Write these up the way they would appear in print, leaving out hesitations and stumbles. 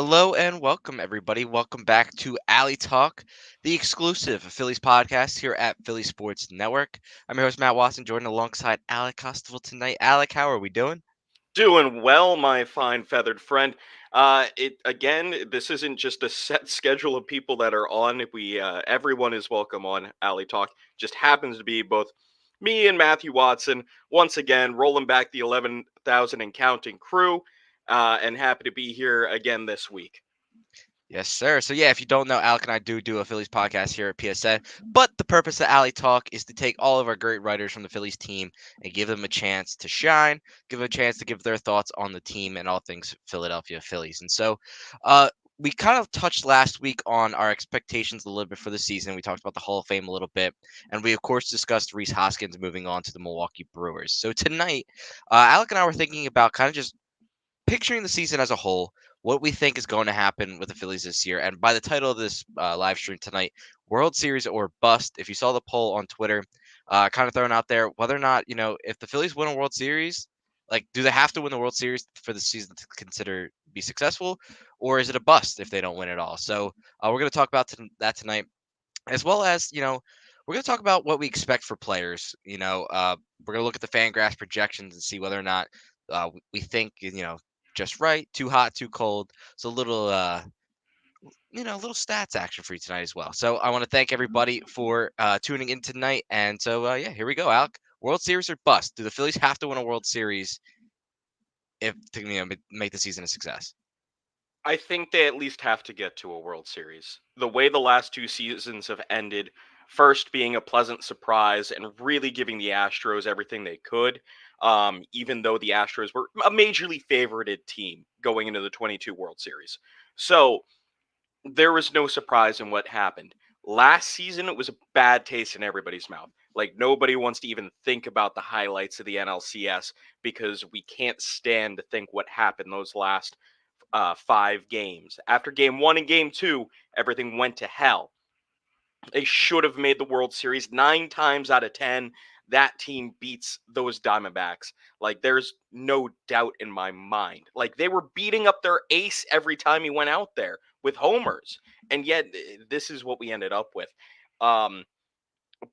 Hello and welcome, everybody. Welcome back to Alley Talk, the exclusive Phillies podcast here at Philly Sports Network. I'm your host, Matt Watson, joined alongside Alec Costival tonight. Alec, how are we doing? Doing well, my fine feathered friend. It again. This isn't just a set schedule of people that are on. We everyone is welcome on Alley Talk. Just happens to be both me and Matthew Watson once again, rolling back the 11,000 and counting crew, and happy to be here again this week. Yes, sir. So, yeah, if you don't know, Alec and I do a Phillies podcast here at PSN. But the purpose of Alley Talk is to take all of our great writers from the Phillies team and give them a chance to shine, give them a chance to give their thoughts on the team and all things Philadelphia Phillies. And so, we kind of touched last week on our expectations a little bit for the season. We talked about the Hall of Fame a little bit, and we of course discussed Rhys Hoskins moving on to the Milwaukee Brewers. So tonight, Alec and I were thinking about kind of just picturing the season as a whole, what we think is going to happen with the Phillies this year. And by the title of this live stream tonight, World Series or bust. If you saw the poll on Twitter, kind of throwing out there whether or not, if the Phillies win a World Series, like, do they have to win the World Series for the season to consider be successful, or is it a bust if they don't win at all? So we're going to talk about that tonight, as well as, we're going to talk about what we expect for players. We're going to look at the Fangraphs projections and see whether or not we think, just right, too hot, too cold. So a little, little stats action for you tonight as well. So I want to thank everybody for tuning in tonight. And so, yeah, here we go, Alec. World Series or bust? Do the Phillies have to win a World Series if to make the season a success? I think they at least have to get to a World Series. The way the last two seasons have ended, first being a pleasant surprise and really giving the Astros everything they could, even though the Astros were a majorly favorited team going into the 22 World Series. So there was no surprise in what happened. Last season, it was a bad taste in everybody's mouth. Like, nobody wants to even think about the highlights of the NLCS because we can't stand to think what happened those last 5 games. After game one and game two, everything went to hell. They should have made the World Series 9 times out of 10. That team beats those Diamondbacks. Like, there's no doubt in my mind. Like, they were beating up their ace every time he went out there with homers. And yet, this is what we ended up with. Um,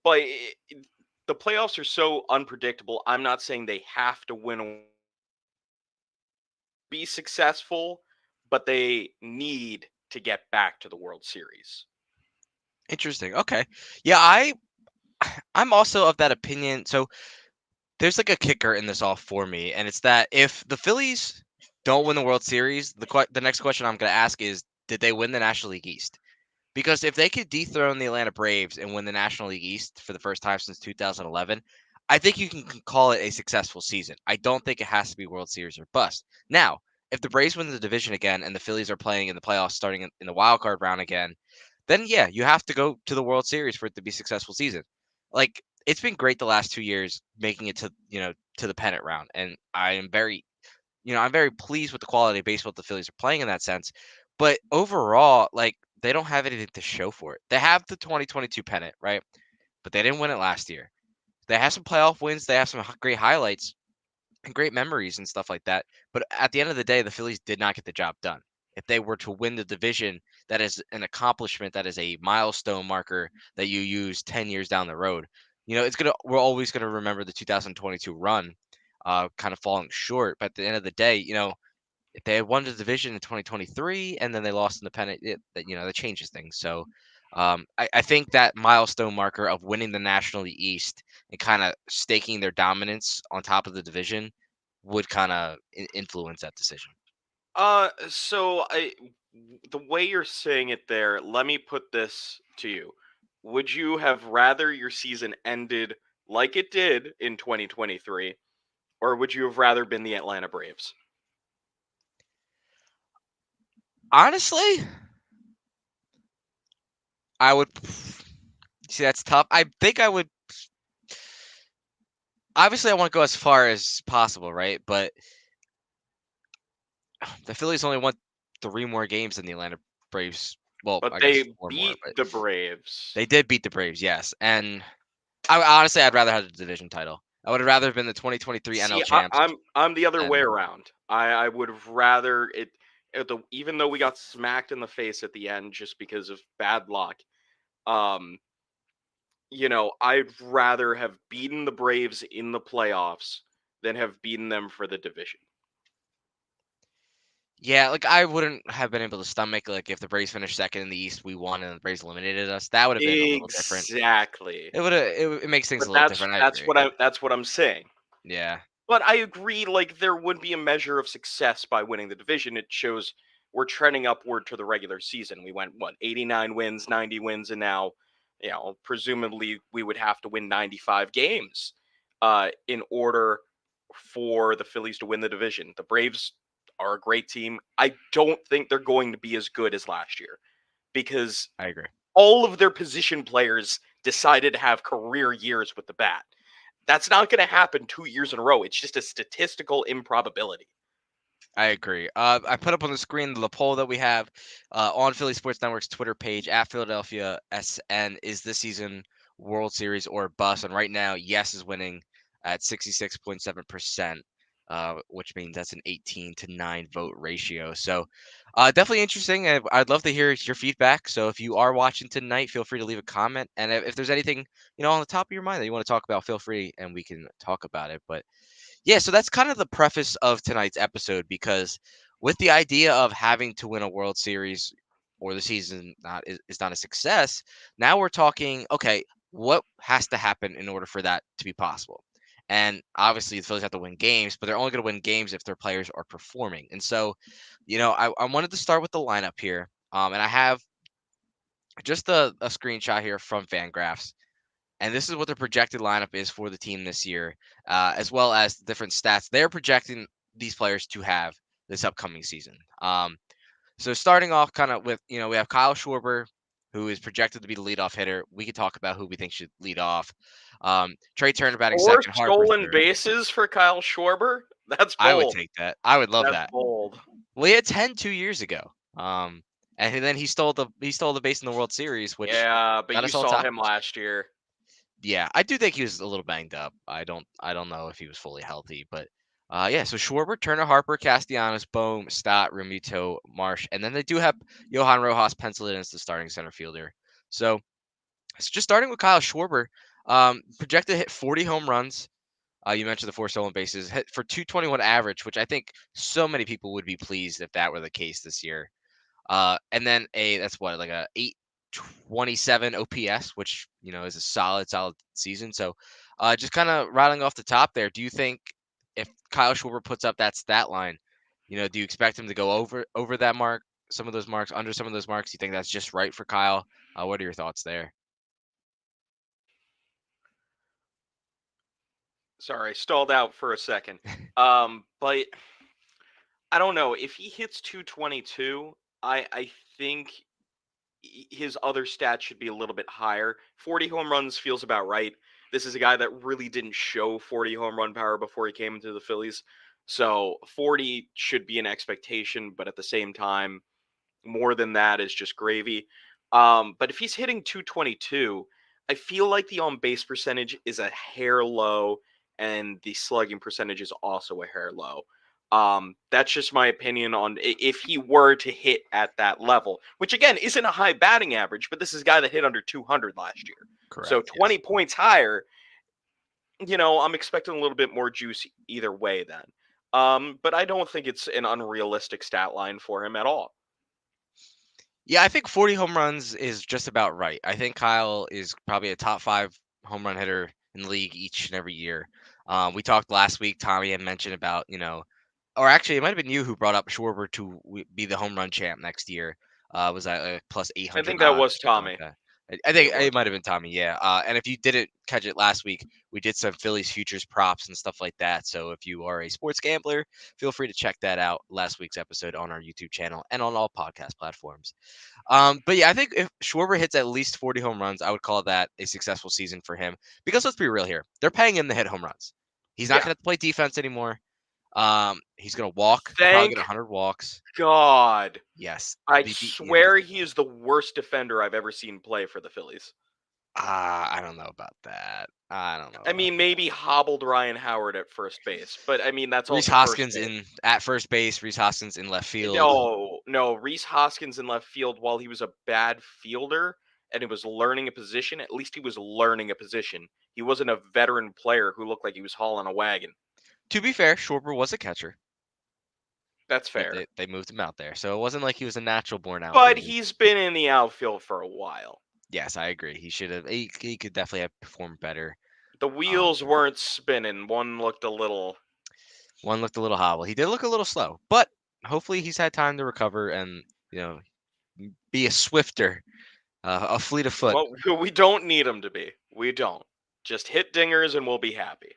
but the playoffs are so unpredictable. I'm not saying they have to win a be successful, but they need to get back to the World Series. Interesting. Okay. Yeah, I'm also of that opinion. So there's like a kicker in this all for me, and it's that if the Phillies don't win the World Series, the next question I'm going to ask is, did they win the National League East? Because if they could dethrone the Atlanta Braves and win the National League East for the first time since 2011, I think you can call it a successful season. I don't think it has to be World Series or bust. Now, if the Braves win the division again and the Phillies are playing in the playoffs starting in the wild card round again, then yeah, you have to go to the World Series for it to be a successful season. Like, it's been great the last 2 years making it to to the pennant round, and I'm very pleased with the quality of baseball the Phillies are playing in that sense. But overall, like, they don't have anything to show for it. They have the 2022 pennant, right? But they didn't win it last year. They have some playoff wins. They have some great highlights and great memories and stuff like that. But at the end of the day, the Phillies did not get the job done. If they were to win the division, that is an accomplishment. That is a milestone marker that you use 10 years down the road. We're always gonna remember the 2022 run, kind of falling short. But at the end of the day, if they had won the division in 2023 and then they lost in the pennant, that changes things. So I think that milestone marker of winning the National League East and kind of staking their dominance on top of the division would kind of influence that decision. So the way you're saying it there, let me put this to you. Would you have rather your season ended like it did in 2023, or would you have rather been the Atlanta Braves? Honestly, I would see that's tough. I think I would. Obviously, I want to go as far as possible, right? But the Phillies only won 3 more games than the Atlanta Braves. Well, But I guess they 4 more, beat but the Braves. they did beat the Braves, yes. And I'd rather have the division title. I would have rather have been the 2023 NL See, champs. I'm the other way And around. I would have rather it. Even though we got smacked in the face at the end just because of bad luck, um, I'd rather have beaten the Braves in the playoffs than have beaten them for the division. Yeah, like I wouldn't have been able to stomach like if the Braves finished second in the East, we won, and the Braves eliminated us. That would have been a little different. Exactly. It makes things But a little that's different. I that's agree. what I that's what I'm saying. Yeah, But I agree, like, there would be a measure of success by winning the division. It shows we're trending upward to the regular season. We went, what, 89 wins, 90 wins, and now, presumably we would have to win 95 games in order for the Phillies to win the division. The Braves are a great team. I don't think they're going to be as good as last year because I agree. all of their position players decided to have career years with the bat. That's not going to happen 2 years in a row. It's just a statistical improbability. I agree. I put up on the screen the poll that we have on Philly Sports Network's Twitter page at Philadelphia SN. Is this season World Series or bust? And right now, yes is winning at 66.7%, which means that's an 18-9 vote ratio. So definitely interesting. I'd love to hear your feedback. So if you are watching tonight, feel free to leave a comment. And if there's anything on the top of your mind that you want to talk about, feel free and we can talk about it. But yeah, so that's kind of the preface of tonight's episode because with the idea of having to win a World Series or the season is not a success, now we're talking, okay, what has to happen in order for that to be possible? And obviously the Phillies have to win games, but they're only going to win games if their players are performing. And so, I wanted to start with the lineup here. And I have just a screenshot here from Fangraphs, and this is what the projected lineup is for the team this year, as well as the different stats they're projecting these players to have this upcoming season. So starting off kind of with, we have Kyle Schwarber, who is projected to be the leadoff hitter. We could talk about who we think should lead off. Trey Turner batting Four second, Harper stolen third. bases for Kyle Schwarber? That's I would bold. take that. I would love That's that. bold. Well, he had 10 2 years ago. And then he stole the base in the World Series, which Yeah, but got you us all saw him tacos. last year. Yeah, I do think he was a little banged up. I don't know if he was fully healthy, but yeah. So Schwarber, Turner, Harper, Castellanos, Bohm, Stott, Remuto, Marsh, and then they do have Johan Rojas penciled in as the starting center fielder. So just starting with Kyle Schwarber, projected to hit 40 home runs. You mentioned the four stolen bases, hit for 221 average, which I think so many people would be pleased if that were the case this year. And then that's what, like a 827 OPS, which is a solid season. So just kind of rattling off the top there, do you think if Kyle Schwarber puts up that stat line, do you expect him to go over that mark, some of those marks, under some of those marks? You think that's just right for Kyle? What are your thoughts there? Sorry, stalled out for a second. But I don't know if he hits 222. I think his other stats should be a little bit higher. 40 home runs feels about right. This is a guy that really didn't show 40 home run power before he came into the Phillies. So 40 should be an expectation, but at the same time, more than that is just gravy. But if he's hitting 222, I feel like the on base percentage is a hair low, and the slugging percentage is also a hair low. That's just my opinion on if he were to hit at that level, which again isn't a high batting average, but this is a guy that hit under 200 last year. So Correct. Yes. 20 points higher, I'm expecting a little bit more juice either way then. But I don't think it's an unrealistic stat line for him at all. Yeah, I think 40 home runs is just about right. I think Kyle is probably a top five home run hitter in the league each and every year. We talked last week. Tommy had mentioned about, or actually, it might have been you who brought up Schwarber to be the home run champ next year. Was that plus I 800 think that odds was or something like Tommy. that? I I think think it was. it might have been Tommy, yeah. And if you didn't catch it last week, we did some Phillies futures props and stuff like that. So if you are a sports gambler, feel free to check that out. Last week's episode on our YouTube channel and on all podcast platforms. But yeah, I think if Schwarber hits at least 40 home runs, I would call that a successful season for him. Because let's be real here, they're paying him to hit home runs. He's not Yeah. going to play defense anymore. He's going to walk. He'll probably get Thank 100 walks. God. Yes, I the swear he is the worst defender I've ever seen play for the Phillies. I don't know about that. I don't know I about mean, that. maybe hobbled Ryan Howard at first base, but I mean that's Reese also first Hoskins base. in at first base, Reese Hoskins in left field. No, no, Reese Hoskins in left field while he was a bad fielder and he was learning a position, at least he was learning a position. He wasn't a veteran player who looked like he was hauling a wagon. To be fair, Schwarber was a catcher, That's but fair. they moved him out there, so it wasn't like he was a natural born But outfielder. he's been in the outfield for a while. Yes, I agree. He should have. He could definitely have performed better. The Um, wheels weren't spinning. One looked a little. One looked a little hobble. He did look a little slow, but hopefully he's had time to recover and you know be a swifter, a fleet of foot. Well, we don't need him to be. We don't. Just hit dingers and we'll be happy.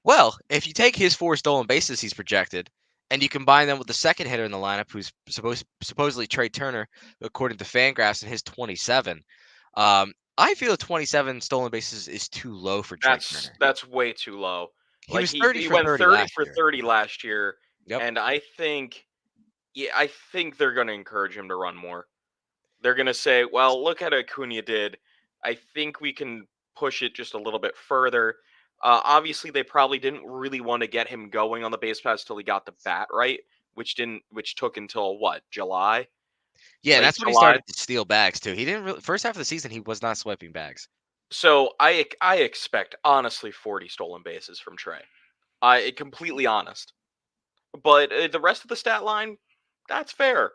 Well, if you take his 4 stolen bases he's projected, and you combine them with the second hitter in the lineup, who's supposedly Trey Turner, according to Fangraphs, and his 27. I feel 27 stolen bases is too low for Trey That's Turner. that's way too low. He Like was 30 he for went 30 30 last for year. 30 last year, Yep. and I think yeah, I think they're going to encourage him to run more. They're going to say, "Well, look at Acuna did. I think we can push it just a little bit further." Obviously, they probably didn't really want to get him going on the base paths till he got the bat right, which took until what, July, Yeah, and late that's when he July. started to steal bags too. He didn't really, first half of the season he was not swiping bags. So I expect honestly 40 stolen bases from Trey. I completely honest. But the rest of the stat line, that's fair.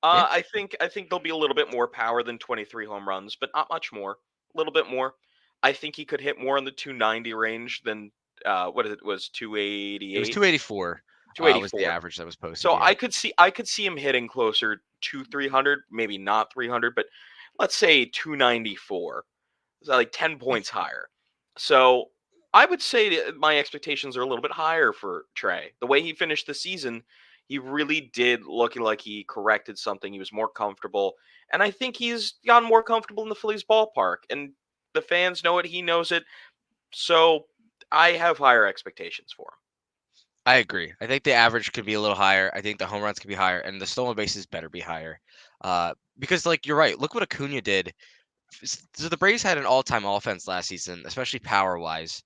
Yeah. I think there'll be a little bit more power than 23 home runs, but not much more. A little bit more. I think he could hit more in the 290 range than what is it was It was 288, 284 was the 284. average that was posted, So yeah. I could see him hitting closer to 300, maybe not 300, but let's say 294. So like 10 Yeah. points higher. So I would say that my expectations are a little bit higher for Trey. The way he finished the season, he really did look like he corrected something. He was more comfortable. And I think he's gotten more comfortable in the Phillies ballpark. And the fans know it. He knows it. So I have higher expectations for him. I agree. I think the average could be a little higher. I think the home runs could be higher, and the stolen bases better be higher. Because like you're right. Look what Acuna did. So the Braves had an all-time offense last season, especially power-wise.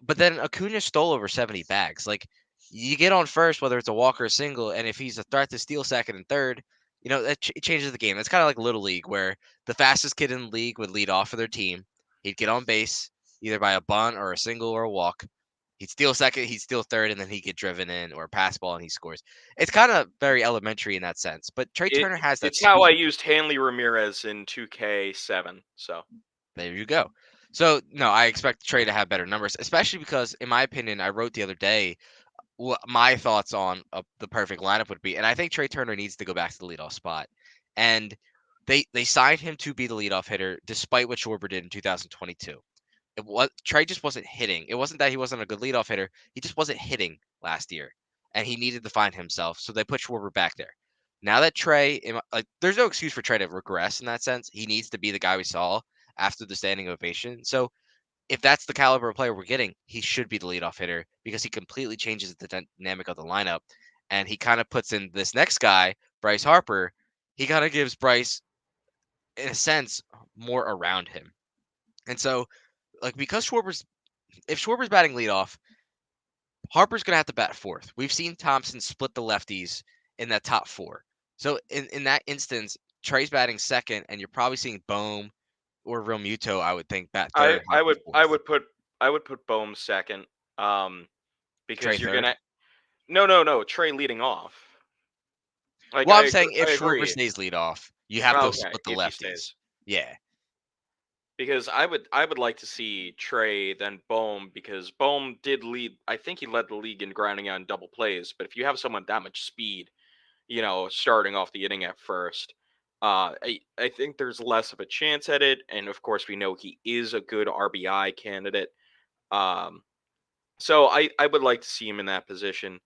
But then Acuna stole over 70 bags. Like you get on first, whether it's a walk or a single, and if he's a threat to steal second and third, that it changes the game. It's kind of like Little League, where the fastest kid in the league would lead off for their team. He'd get on base either by a bunt or a single or a walk. He'd steal second, he'd steal third, and then he'd get driven in or a pass ball and he scores. It's kind of very elementary in that sense. But Trey It, Turner has that it's how I speed. used Hanley Ramirez in 2K7. So There you go. So no, I expect Trey to have better numbers, especially because, in my opinion, I wrote the other day what my thoughts on the perfect lineup would be, and I think Trey Turner needs to go back to the leadoff spot. And they signed him to be the leadoff hitter, despite what Schwarber did in 2022. Trey just wasn't hitting. It wasn't that he wasn't a good leadoff hitter; he just wasn't hitting last year, and he needed to find himself. So they put Schwarber back there. Now that Trey, like, there's no excuse for Trey to regress in that sense. He needs to be the guy we saw after the standing ovation. So if that's the caliber of player we're getting, he should be the leadoff hitter because he completely changes the dynamic of the lineup. And he kind of puts in this next guy, Bryce Harper. He kind of gives Bryce, in a sense, more around him. And so, like, because if Schwarber's batting leadoff, Harper's going to have to bat fourth. We've seen Thompson split the lefties in that top four. So, in that instance, Trey's batting second, and you're probably seeing Bohm or Real Muto, I would think, bat I third, I Harper would I fourth. would put I would put Bohm second. Trey Because you're third. gonna no, Trey leading off. Like Well, I I'm agree, saying if I Schwarber agree. stays leadoff, you have to Okay, split the if he lefties. stays, Yeah. because I would like to see Trey then Bohm, because Bohm did lead. I think he led the league in grounding out and double plays. But if you have someone that much speed, starting off the inning at first, I think there's less of a chance at it. And of course, we know he is a good RBI candidate. Um, so I would like to see him in that position.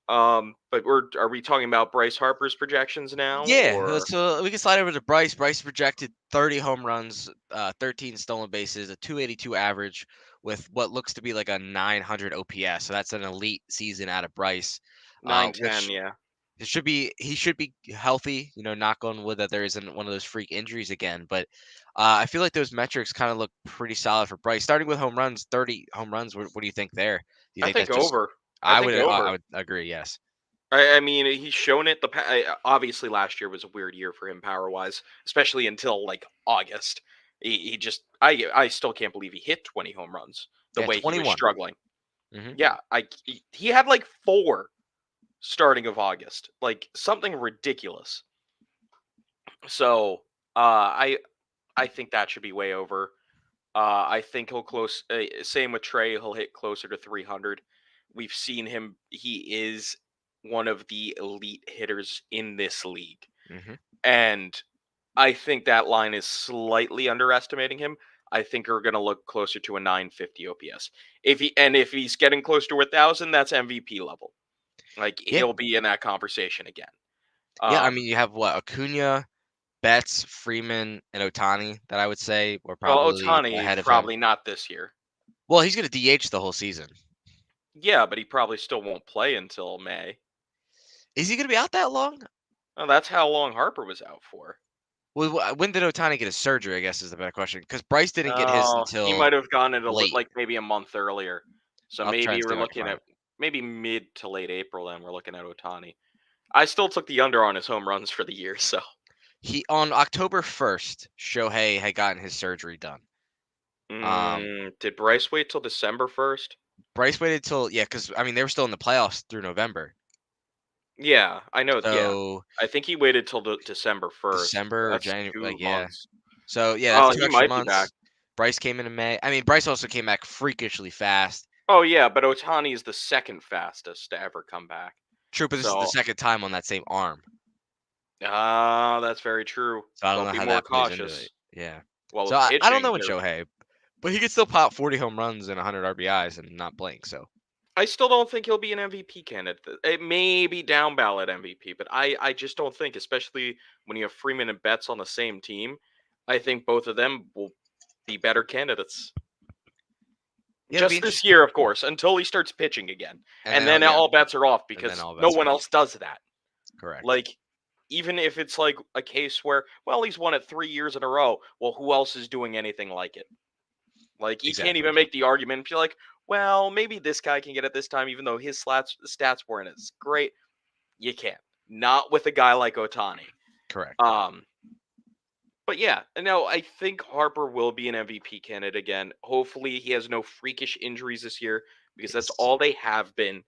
But are we talking about Bryce Harper's projections now, Yeah. or So we can slide over to Bryce. Bryce projected 30 home runs, 13 stolen bases, a 282 average with what looks to be like a 900 OPS. So that's an elite season out of Bryce, 910? which Yeah, he should be healthy, knock on wood that there isn't one of those freak injuries again. But I feel like those metrics kind of look pretty solid for Bryce. Starting with home runs, 30 home runs. What do you think there? Do you I think that's think just? over. I think I over. would agree. Yes. I mean, he's shown it. Obviously last year was a weird year for him power wise, especially until like August. He just I still can't believe he hit 20 home runs the Yeah, way he was 21. struggling. Hmm. Yeah, he had like four starting of August, like something ridiculous. So I think that should be way over. I think he'll close. Same with Trey. He'll hit closer to 300. We've seen him. He is one of the elite hitters in this league, Hmm. and I think that line is slightly underestimating him. I think we're going to look closer to a 950 OPS. If he's getting close to 1,000, that's MVP level. Like Yeah. he'll be in that conversation again. Yeah. I Um, mean, you have what Acuna, Betts, Freeman, and Otani that I would say were well, probably Otani ahead of him. probably not this year. Well, he's going to DH the whole season. Yeah, but he probably still won't play until May. Is he going to be out that long? Well, that's how long Harper was out for. Well, when did Otani get his surgery? I guess is the better question. Because Bryce didn't get his Oh, he until might have gone it late. like maybe a month earlier. So I'll try maybe and see we're if I can looking find at it. maybe mid to late April. Then we're looking at Otani. I still took the under on his home runs for the year. So He on October 1st, Shohei had gotten his surgery done. did Bryce wait till December 1st? Bryce waited till because I mean they were still in the playoffs through November, Yeah, I know. Yeah, so I think he waited till December 1st. December or That's January, like 2 months. So yeah, that's Oh, two he extra might be back. months. Bryce came in May. I mean, Bryce also came back freakishly fast. Oh yeah, but Otani is the second fastest to ever come back. True, but this is the So second time on that same arm, that's very true. so I don't They'll know be how more that plays into it. cautious. Yeah, Well, so with I don't pitching, know with Shohei, but he could still pop 40 home runs and 100 RBIs and not blink. So I still don't think he'll be an MVP candidate. It may be down ballot MVP, but I just don't think, especially when you have Freeman and Betts on the same team, I think both of them will be better candidates. yeah, it'll be Just this interesting. year, of course, until he starts pitching again. And And then then yeah, all bets are off and then because all no bets are one off. else does that. Correct. Like, even if it's like a case where, well, he's won it 3 years in a row. Well, who else is doing anything like it? Like, you can't Exactly. even make the argument. You're like, well, maybe this guy can get it this time, even though his stats weren't as great. You can't. Not with a guy like Otani. Correct. Um, but yeah, no, I think Harper will be an MVP candidate again. Hopefully, he has no freakish injuries this year because that's Yes. all they have been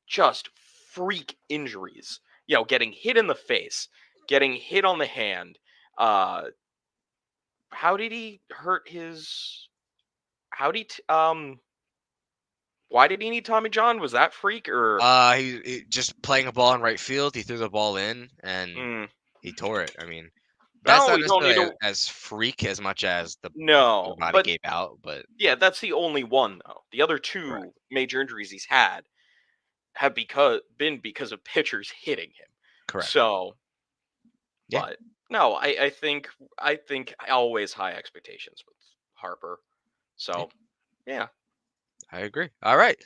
just freak injuries. Getting hit in the face, getting hit on the hand. Uh, how did he hurt his? How did he Why did he need Tommy John? Was that freak or? He just playing a ball in right field. He threw the ball in and Mm, he tore it. I mean, that's no, not we don't need necessarily to. as freak as much as the No, body but gave out, but yeah, that's the only one though. The other correct. two major injuries he's had have because of pitchers hitting him. Correct. So, Yeah. but no, I think always high expectations with Harper. Yeah. So yeah, I agree. All right.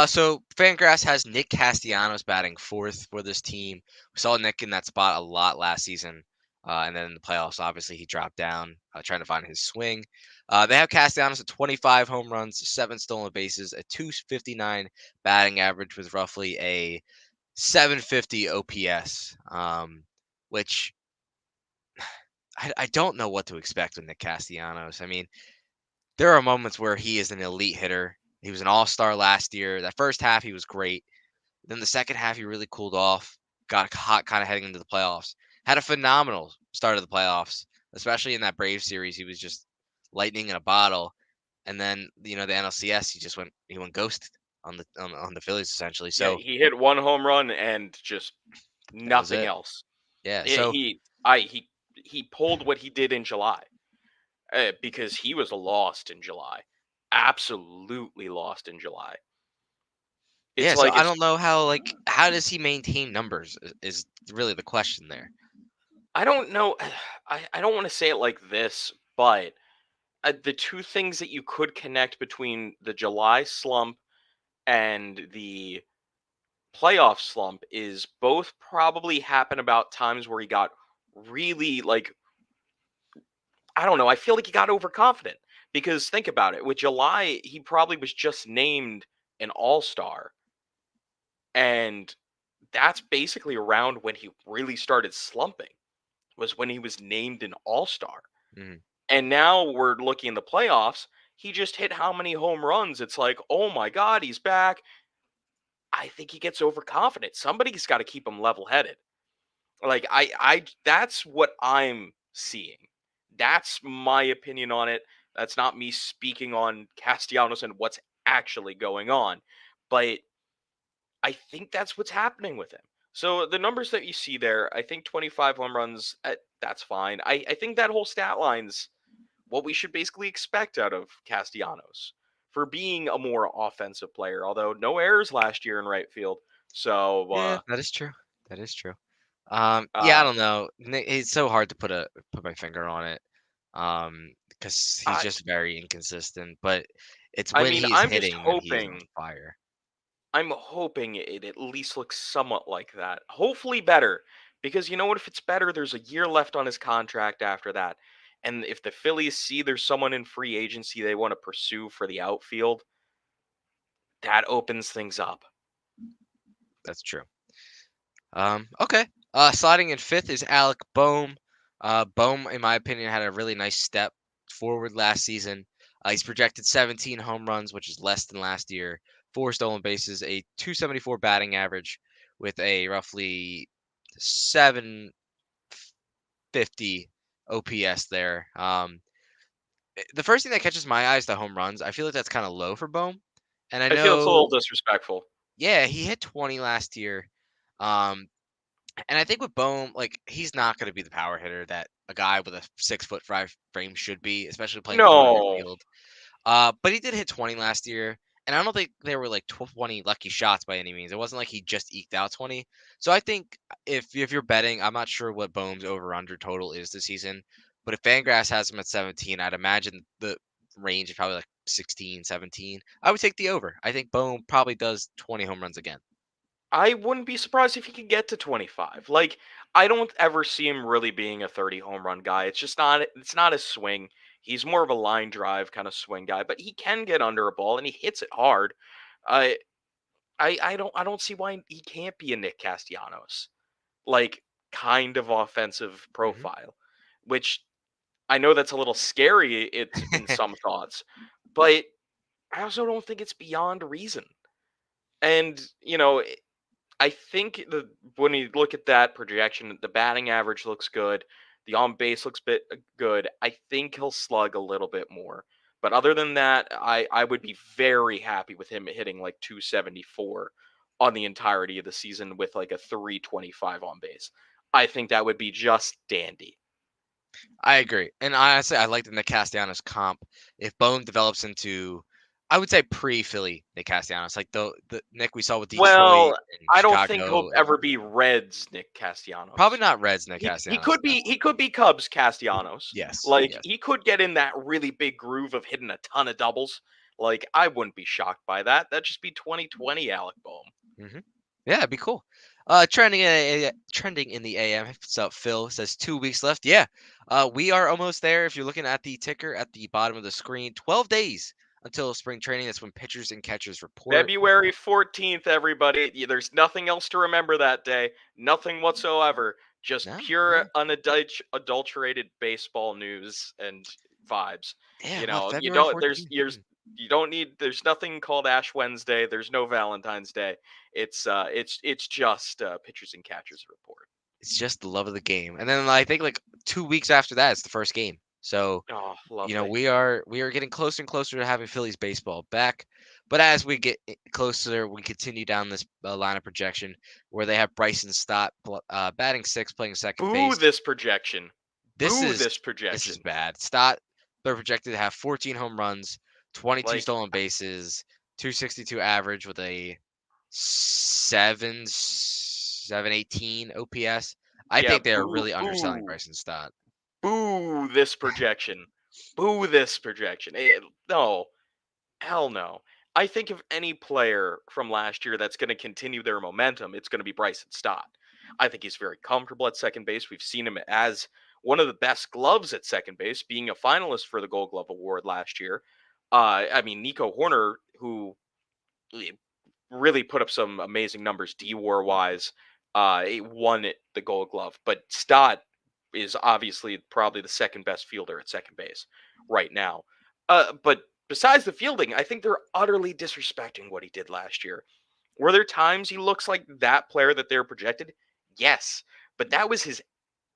So Fangraphs has Nick Castellanos batting fourth for this team. We saw Nick in that spot a lot last season. And then in the playoffs, obviously, he dropped down, trying to find his swing. They have Castellanos at 25 home runs, 7 stolen bases, a 259 batting average with roughly a 750 OPS, which I don't know what to expect with Nick Castellanos. I mean, there are moments where he is an elite hitter. He was an all-star last year. That first half, he was great. Then the second half, he really cooled off, got hot kind of heading into the playoffs. Had a phenomenal start of the playoffs, especially in that Braves series. He was just lightning in a bottle. And then, the NLCS, he went ghost on the Phillies essentially. yeah, So he hit one home run and just that was nothing it. else. Yeah. Yeah, So he pulled what he did in July because he was lost in July, absolutely lost in July. yeah. It's So like I it's don't know how does he maintain numbers is really the question there. I don't know. I don't want to say it like this, but the two things that you could connect between the July slump and the playoff slump is both probably happen about times where he got really like I don't know, I feel like he got overconfident because think about it, with July he probably was just named an all-star and that's basically around when he really started slumping was when he was named an all-star. Mhm. And now we're looking in the playoffs, he just hit how many home runs? It's like, "Oh my god, he's back." I think he gets overconfident. Somebody's got to keep him level-headed. Like that's what I'm seeing. That's my opinion on it. That's not me speaking on Castellanos and what's actually going on. But I think that's what's happening with him. So the numbers that you see there, I think 25 home runs, that's fine. I think that whole stat line's what we should basically expect out of Castellanos for being a more offensive player. Although no errors last year in right field. So Yeah, that is true. That is true. Yeah, I uh, don't know. It's so hard to put my finger on it. Because he's I just very inconsistent. But it's I when mean, he's I'm just hitting when he is on hoping fire. I'm hoping it at least looks somewhat like that. Hopefully better. Because you know what? If it's better, there's a year left on his contract after that. And if the Phillies see there's someone in free agency they want to pursue for the outfield, that opens things up. That's true. Okay. Sliding in fifth is Alec Boehm. Boehm, in my opinion, had a really nice step forward last season. He's projected 17 home runs, which is less than last year. Four stolen bases, a 274 batting average, with a roughly 750 OPS there. The first thing that catches my eye is the home runs. I feel like that's kind of low for Boehm, and I I feel it's a little know, disrespectful. yeah, he hit 20 last year. Um, And I think with Bohm, like he's not going to be the power hitter that a guy with a 6'5" frame should be, especially playing corner No. field. But he did hit 20 last year, and I don't think there were like 20 lucky shots by any means. It wasn't like he just eked out 20. So I think if you're betting, I'm not sure what Bohm's over under total is this season, but if Fangraphs has him at 17, I'd imagine the range is probably like 16, 17. I would take the over. I think Bohm probably does 20 home runs again. I wouldn't be surprised if he could get to 25. Like, I don't ever see him really being a 30 home run guy. It's not a swing. He's more of a line drive kind of swing guy, but he can get under a ball and he hits it hard. I I don't see why he can't be a Nick Castellanos. Like kind of offensive Hmm. profile, which I know that's a little scary it's in some thoughts, but I also don't think it's beyond reason. And, I think when you look at that projection, the batting average looks good. The on base looks bit good. I think he'll slug a little bit more. But other than that, I would be very happy with him hitting like 274 on the entirety of the season with like a 325 on base. I think that would be just dandy. I agree, and honestly, I like the Nick Castellanos comp. If Bone develops into, I would say pre-Philly Nick Castellanos, like the Nick we saw with Detroit Well, and I don't think he'll Chicago, and ever be Reds Nick probably Castellanos. not Reds Nick He Castellanos. could No. be he could be Cubs Castellanos. Yes, Like yes. he could get in that really big groove of hitting a ton of doubles. Like I wouldn't be shocked by that. That'd just be 2020 Alec Bohm. Hmm. Yeah, it'd be cool. Trending in the AM. What's up, Phil? Says 2 weeks left. Yeah, we are almost there. If you're looking at the ticker at the bottom of the screen, 12 days until spring training. That's when pitchers and catchers report. February 14th, everybody. There's nothing else to remember that day. Nothing whatsoever. Just No, pure yeah, unadulterated baseball news and vibes. yeah. You What, know, you February don't there's 14th? there's you don't need there's nothing called Ash Wednesday. There's no Valentine's Day. It's just pitchers and catchers report. It's just the love of the game. And then I think like 2 weeks after that, it's the first game. So Oh, lovely. we are getting closer and closer to having Phillies baseball back. But as we get closer, we continue down this line of projection where they have Bryson Stott batting sixth, playing second Boo base. this projection. This Boo is this this is projection. bad. Stott, they're projected to have 14 home runs, 22 Like, stolen bases, 262 average with a 718 OPS. I yeah, think they are boo, really underselling boo, Bryson Stott. boo this projection. Boo this projection. No, hell no. I think if any player from last year that's going to continue their momentum, it's going to be Bryson Stott. I think he's very comfortable at second base. We've seen him as one of the best gloves at second base, being a finalist for the Gold Glove Award last year. I mean, Nico Horner, who really put up some amazing numbers D-War wise, he won the Gold Glove. But Stott is obviously probably the second best fielder at second base right now. But besides the fielding, I think they're utterly disrespecting what he did last year. Were there times he looks like that player that they're projected? Yes, but that was his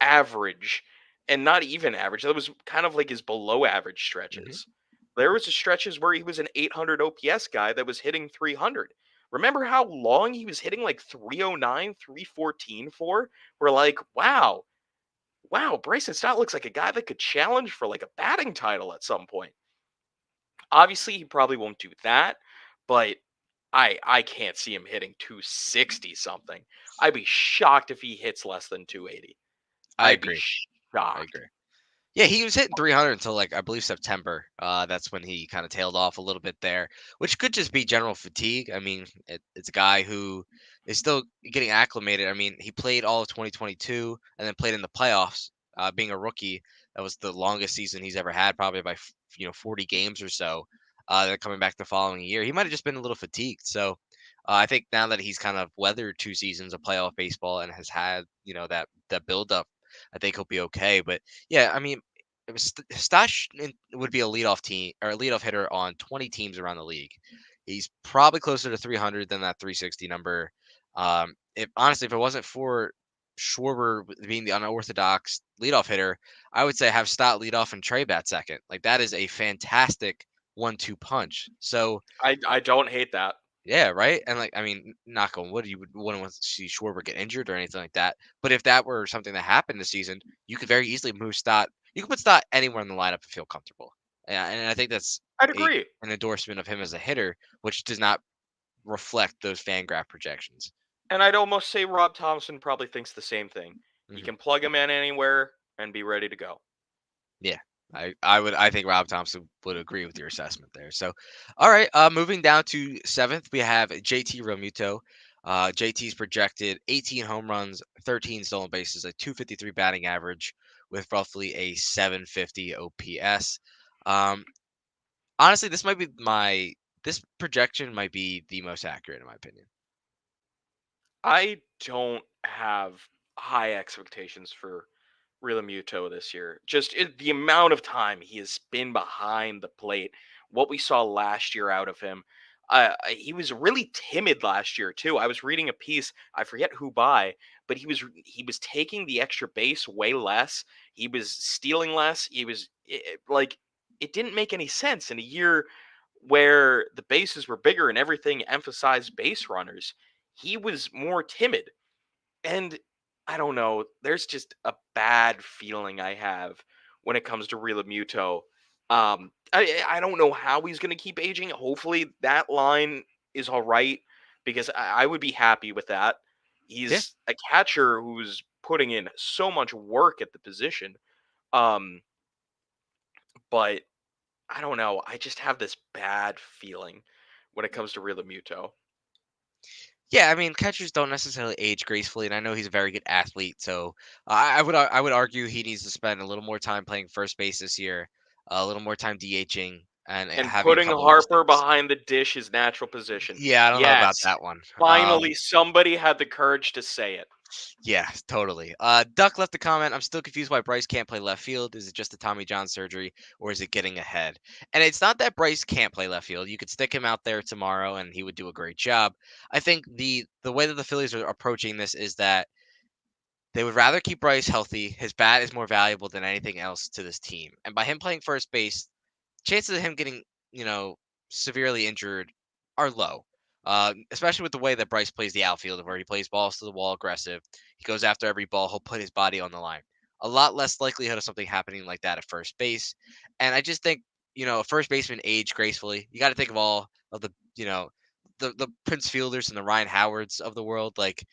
average, and not even average. That was kind of like his below average Hmm. stretches. There was stretches where he was an 800 OPS guy that was hitting 300. Remember how long he was hitting like 309, 314 for? We're like, wow, wow, Bryson Stott looks like a guy that could challenge for like a batting title at some point. Obviously, he probably won't do that, but I can't see him hitting 260 something. I'd be shocked if he hits less than 280. I I'd be agree. I shocked. agree. Yeah, he was hitting 300 until like I believe September. That's when he kind of tailed off a little bit there, which could just be general fatigue. I mean, it's a guy who is still getting acclimated. I mean, he played all of 2022 and then played in the playoffs. Being a rookie, that was the longest season he's ever had, probably by 40 games or so. Then coming back the following year, he might have just been a little fatigued. So I think now that he's kind of weathered 2 seasons of playoff baseball and has had that build up, I think he'll be okay. But yeah, I mean, it was Stash would be a leadoff team or a leadoff hitter on 20 teams around the league. He's probably closer to 300 than that 360 number. If honestly, if it wasn't for Schwarber being the unorthodox leadoff hitter, I would say have Stott lead off and Trey bat second. Like that is a fantastic 1-2 punch. So I don't hate that. yeah, right. And like, I mean, knock on wood, you wouldn't want to see Schwarber get injured or anything like that. But if that were something that happened this season, you could very easily move Stott. You could put Stott anywhere in the lineup and feel comfortable. Yeah, and I think that's I'd a agree. an endorsement of him as a hitter, which does not reflect those Fangraph projections. And I'd almost say Rob Thompson probably thinks the same thing. You Hmm. can plug him in anywhere and be ready to go. Yeah, I think Rob Thompson would agree with your assessment there. So, all right, moving down to seventh, we have JT Realmuto. JT's projected 18 home runs, 13 stolen bases, a 253 batting average with roughly a 750 OPS. Um, honestly, this projection might be the most accurate in my opinion. I don't have high expectations for Realmuto this year. Just the amount of time he has been behind the plate, what we saw last year out of him. He was really timid last year too. I was reading a piece, I forget who by, but he was taking the extra base way less. He was stealing less. He was like it didn't make any sense in a year where the bases were bigger and everything emphasized base runners. He was more timid, and I don't know, there's just a bad feeling I have when it comes to Real Muto. I don't know how he's going to keep aging. Hopefully that line is all right because I would be happy with that. Yeah. He's a catcher who's putting in so much work at the position. Um, but I don't know. I just have this bad feeling when it comes to Real Muto. Yeah, I mean, catchers don't necessarily age gracefully, and I know he's a very good athlete. So I would argue he needs to spend a little more time playing first base this year, a little more time DHing, and And having a putting couple more Harper starts. behind the dish his natural position. Yeah, I don't know about Yes. that one. Finally, somebody had the courage to say it. Yeah, totally. Duck left a comment. I'm still confused why Bryce can't play left field. Is it just the Tommy John surgery, or is it getting ahead? And it's not that Bryce can't play left field. You could stick him out there tomorrow, and he would do a great job. I think the way that the Phillies are approaching this is that they would rather keep Bryce healthy. His bat is more valuable than anything else to this team. And by him playing first base, chances of him getting, you know, severely injured are low. Especially with the way that Bryce plays the outfield, where he plays balls to the wall aggressive. He goes after every ball. He'll put his body on the line. A lot less likelihood of something happening like that at first base. And I just think, a first baseman age gracefully. You got to think of all of the Prince Fielders and the Ryan Howards of the world. Like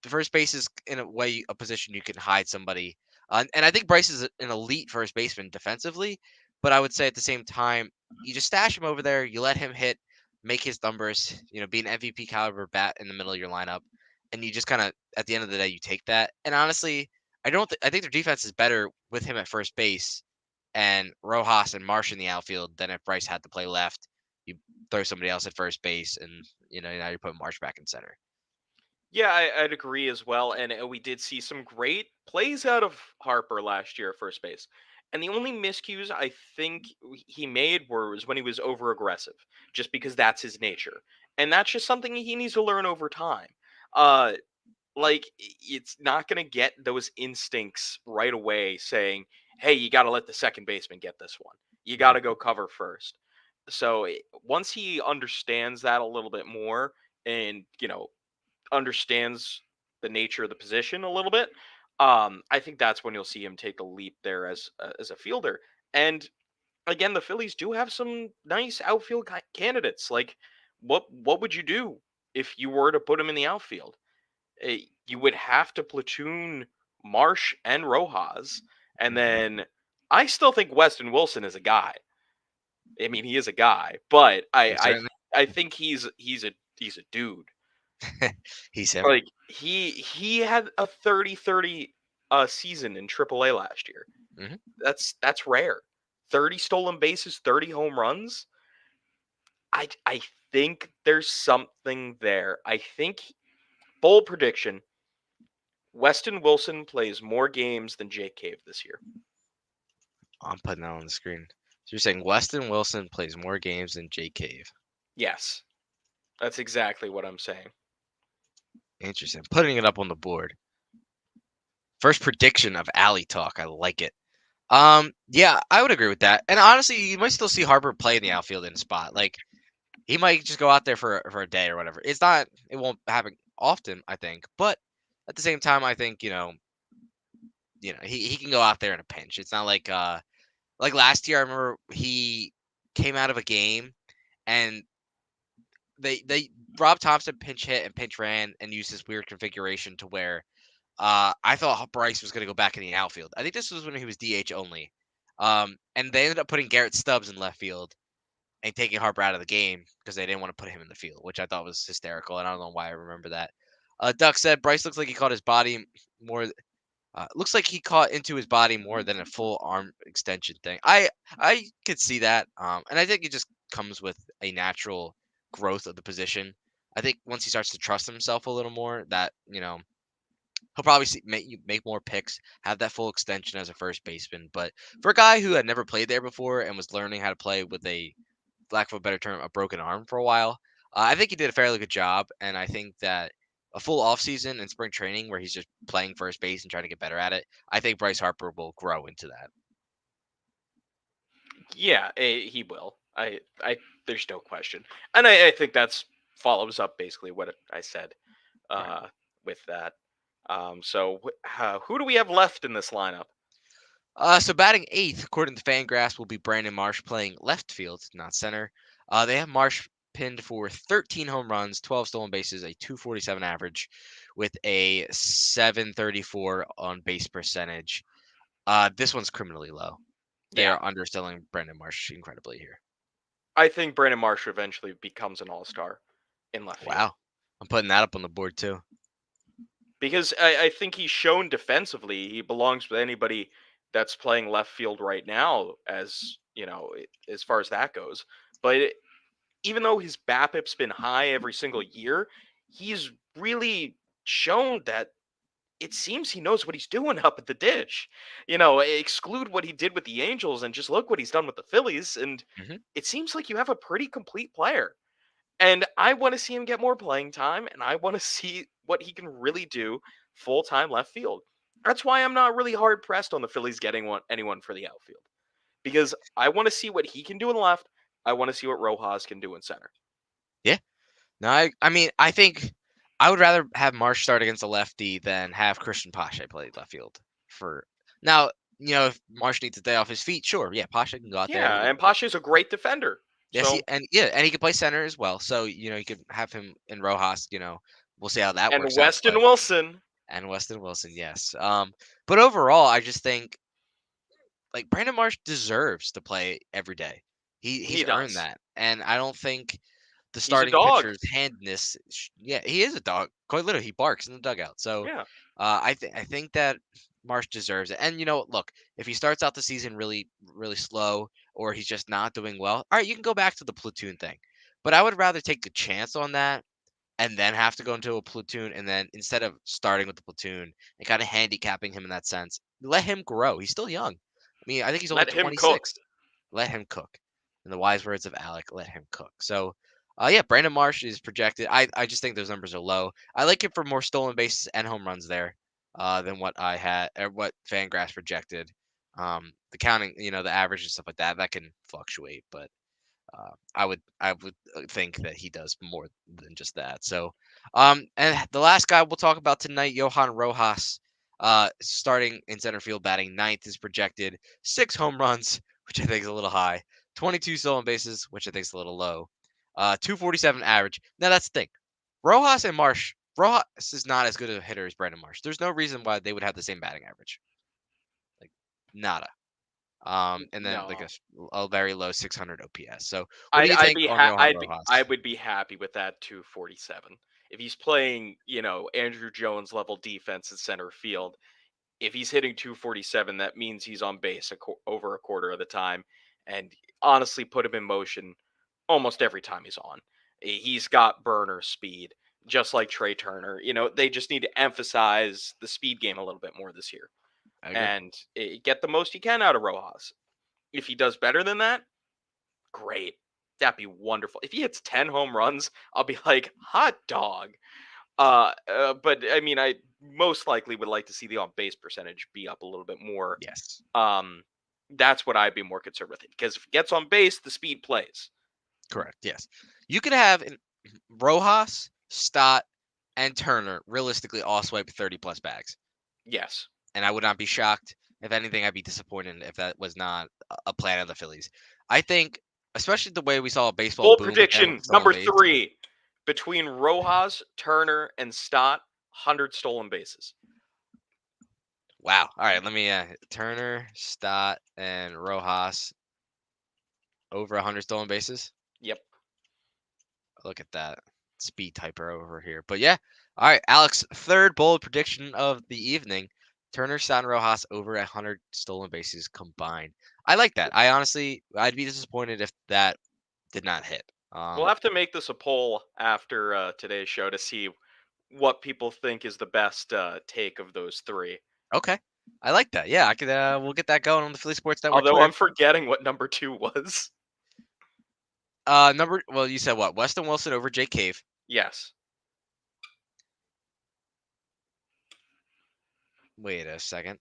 the first base is in a way a position you can hide somebody. And I think Bryce is an elite first baseman defensively, but I would say at the same time, you just stash him over there. You let him hit. make his numbers, be an MVP caliber bat in the middle of your lineup, and you just kind of at the end of the day you take that. And honestly, I think their defense is better with him at first base and Rojas and Marsh in the outfield than if Bryce had to play left. You throw somebody else at first base, and now you're putting Marsh back in center. Yeah, I'd agree as well. And we did see some great plays out of Harper last year at first base. And the only miscues I think he made was when he was over aggressive, just because that's his nature. And that's just something he needs to learn over time. Uh, it's not going to get those instincts right away saying, hey, you got to let the second baseman get this one. You got Mhm. to go cover first. So once he understands that a little bit more and, understands the nature of the position a little bit, I think that's when you'll see him take a leap there as a fielder. And again, the Phillies do have some nice outfield candidates. Like, what would you do if you were to put him in the outfield? You would have to platoon Marsh and Rojas, and Mhm. then I still think Weston Wilson is a guy. I mean, he is a guy, but Yeah, certainly. I think he's a dude. He's him. Like he had a 30-30 season in AAA last year. Hmm. That's rare. 30 stolen bases, 30 home runs. I think there's something there. I think bold prediction, Weston Wilson plays more games than Jake Cave this year. I'm putting that on the screen. So you're saying Weston Wilson plays more games than Jake Cave. Yes. That's exactly what I'm saying. Interesting. Putting it up on the board. First prediction of Alley Talk. I like it. Yeah, I would agree with that. And honestly, you might still see Harper play in the outfield in a spot. Like he might just go out there for a day or whatever. It won't happen often, I think. But at the same time, I think he can go out there in a pinch. It's not like last year. I remember he came out of a game and they Rob Thompson pinch hit and pinch ran and used this weird configuration to where I thought Bryce was going to go back in the outfield. I think this was when he was DH only. And they ended up putting Garrett Stubbs in left field and taking Harper out of the game because they didn't want to put him in the field, which I thought was hysterical. And I don't know why I remember that. Duck said Bryce looks like he caught his body more. Looks like he caught into his body more than a full arm extension thing. I could see that, and I think it just comes with a natural growth of the position. I think once he starts to trust himself a little more, that he'll probably make more picks, have that full extension as a first baseman. But for a guy who had never played there before and was learning how to play with a lack of a better term, a broken arm for a while, I think he did a fairly good job. And I think that a full offseason and spring training where he's just playing first base and trying to get better at it, I think Bryce Harper will grow into that. Yeah, he will. There's no question, and I think that's follows up basically what I said Right. uh, with that. So who do we have left in this lineup? So batting eighth, according to Fangraphs, will be Brandon Marsh playing left field, not center. They have Marsh pinned for 13 home runs, 12 stolen bases, a 247 average, with a 734 on base percentage. This one's criminally low. They Yeah, are underselling Brandon Marsh incredibly here. I think Brandon Marsh eventually becomes an all-star in left field Wow. I'm putting that up on the board too. because I think he's shown defensively he belongs with anybody that's playing left field right now, as as far as that goes. But even though his BABIP's been high every single year, he's really shown that it seems he knows what he's doing up at the dish. Exclude what he did with the Angels and just look what he's done with the Phillies, and Hmm. it seems like you have a pretty complete player. And I want to see him get more playing time, and I want to see what he can really do full time left field. That's why I'm not really hard pressed on the Phillies getting anyone for the outfield because I want to see what he can do in left. I want to see what Rojas can do in center. Yeah. No, I mean, I think I would rather have Marsh start against a lefty than have Christian Pache play left field for now. If Marsh needs a day off his feet, sure, yeah, Pache can go out there and Yeah, and Pache's a great defender. yes, So and he can play center as well. So you could have him in Rojas. We'll see how that and works out. Weston But Wilson, and Weston Wilson, yes. But overall, I just think like Brandon Marsh deserves to play every day. He's he earned does. that, and I don't think. the He's a starting dog. pitcher's handedness. Yeah, he is a dog. Quite literally, he barks in the dugout. So Yeah. I think that Marsh deserves it. And look, if he starts out the season really slow, or he's just not doing well, all right, you can go back to the platoon thing. But I would rather take the chance on that and then have to go into a platoon, and then instead of starting with the platoon and kind of handicapping him in that sense, let him grow. He's still young. I mean, I think he's only Let him cook. 26. Let him cook. In the wise words of Alec, let him cook. So, yeah, Brandon Marsh is projected. I just think those numbers are low. I like him for more stolen bases and home runs there than what I had or what Fangraphs projected. The counting, the average and stuff like that, that can fluctuate, but I would think that he does more than just that. So, and the last guy we'll talk about tonight, Johan Rojas, starting in center field, batting ninth, is projected 6 home runs, which I think is a little high. 22 stolen bases, which I think is a little low. 247 average. Now that's the thing. Rojas and Marsh. Rojas is not as good a hitter as Brandon Marsh. There's no reason why they would have the same batting average. Like nada. And then like No. a very low 600 OPS. So, what do I'd you I'd think be on ha- Johan I'd be I Rojas? would be happy with that 247. If he's playing, Andrew Jones level defense in center field, if he's hitting 247, that means he's on base over a quarter of the time, and honestly, put him in motion almost every time he's on. He's got burner speed, just like Trey Turner. They just need to emphasize the speed game a little bit more this year, I agree. and get the most he can out of Rojas. If he does better than that, great. That'd be wonderful. If he hits 10 home runs, I'll be like, hot dog. But I mean, I most likely would like to see the on base percentage be up a little bit more. Yes. Um, that's what I'd be more concerned with, because if it gets on base, the speed plays. Correct. Yes. You could have Rojas, Stott, and Turner realistically all swipe 30 plus bags. Yes. And I would not be shocked. If anything, I'd be disappointed if that was not a plan of the Phillies. I think, especially the way we saw baseball Bold boom again with prediction the stolen number base. 3: between Rojas, Turner, and Stott, 100 stolen bases. Wow. All right. Let me Turner, Stott, and Rojas over 100 stolen bases. Yep. Look at that speed typer over here. But yeah, all right, Alex, third bold prediction of the evening. Turner, Stott, and Rojas over 100 stolen bases combined. I like that. I'd be disappointed if that did not hit. We'll have to make this a poll after today's show to see what people think is the best take of those three. Okay, I like that. Yeah, I could. We'll get that going on the Philly Sports Network Although Twitter. I'm forgetting what number 2 was. Well, you said what? Weston Wilson over Jake Cave. Yes. Wait a second.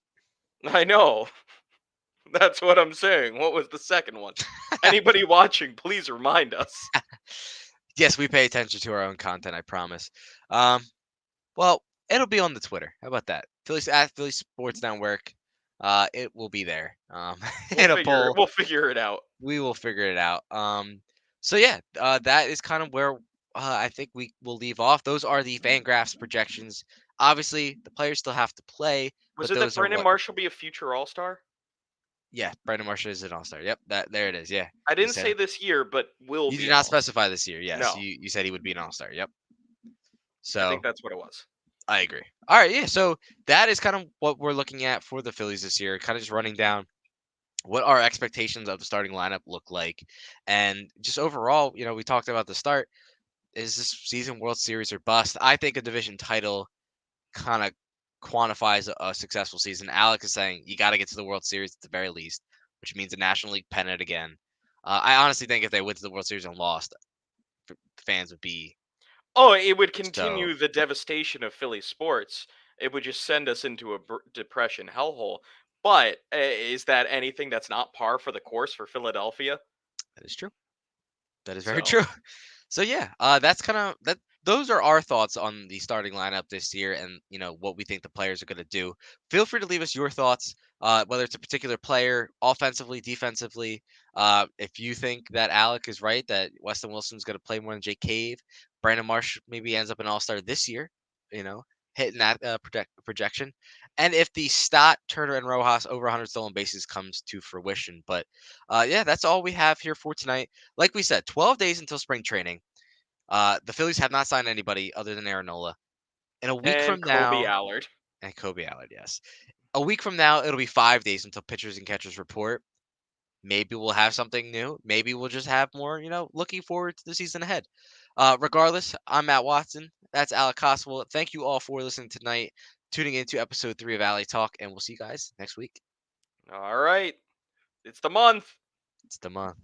I know. That's what I'm saying. What was the second one? Anybody watching, please remind us. Yes, we pay attention to our own content. I promise. Um, Well, it'll be on the Twitter. How about that? Phillies at Philly Sports Network. It will be there. In a poll, We'll figure it out. we will figure it out. So yeah, that is kind of where I think we will leave off. Those are the Fangraphs projections. Obviously, the players still have to play, Was but it that those are Brandon what. Marsh will be a future All-Star? Yeah, Brandon Marshall is an All-Star. Yep, that there it is. Yeah, I you didn't said say it. this year, but will You be did an not All-Star. specify this year. Yes, No, you said he would be an All-Star. Yep. I think So that's what it was. I agree. All right, yeah. So that is kind of what we're looking at for the Phillies this year. Kind of just running down what our expectations of the starting lineup look like. And just overall, we talked about the start. Is this season World Series or bust? I think a division title kind of quantifies a successful season. Alec is saying you got to get to the World Series at the very least, which means a National League pennant again. I honestly think if they went to the World Series and lost, fans would be Oh, it would so. continue the devastation of Philly sports. It would just send us into a depression hellhole. But is that anything that's not par for the course for Philadelphia? That is true. That is very So, true. So yeah, that's kind of that. Those are our thoughts on the starting lineup this year, and what we think the players are going to do. Feel free to leave us your thoughts, whether it's a particular player, offensively, defensively. If you think that Alec is right, that Weston Wilson's going to play more than Jake Cave, Brandon Marsh maybe ends up an All Star this year. You know, hitting that projection, and if the Stott, Turner, and Rojas over 100 stolen bases comes to fruition. But yeah, that's all we have here for tonight. Like we said, 12 days until spring training. The Phillies have not signed anybody other than Aaron Nola. In a week And from Kobe now, Allard. and Kobe Allard, yes. A week from now, it'll be 5 days until pitchers and catchers report. Maybe we'll have something new. Maybe we'll just have more, looking forward to the season ahead. Regardless, I'm Matt Watson. That's Alec Coswell. Thank you all for listening tonight, tuning into episode 3 of Alley Talk, and we'll see you guys next week. All right. It's the month. It's the month.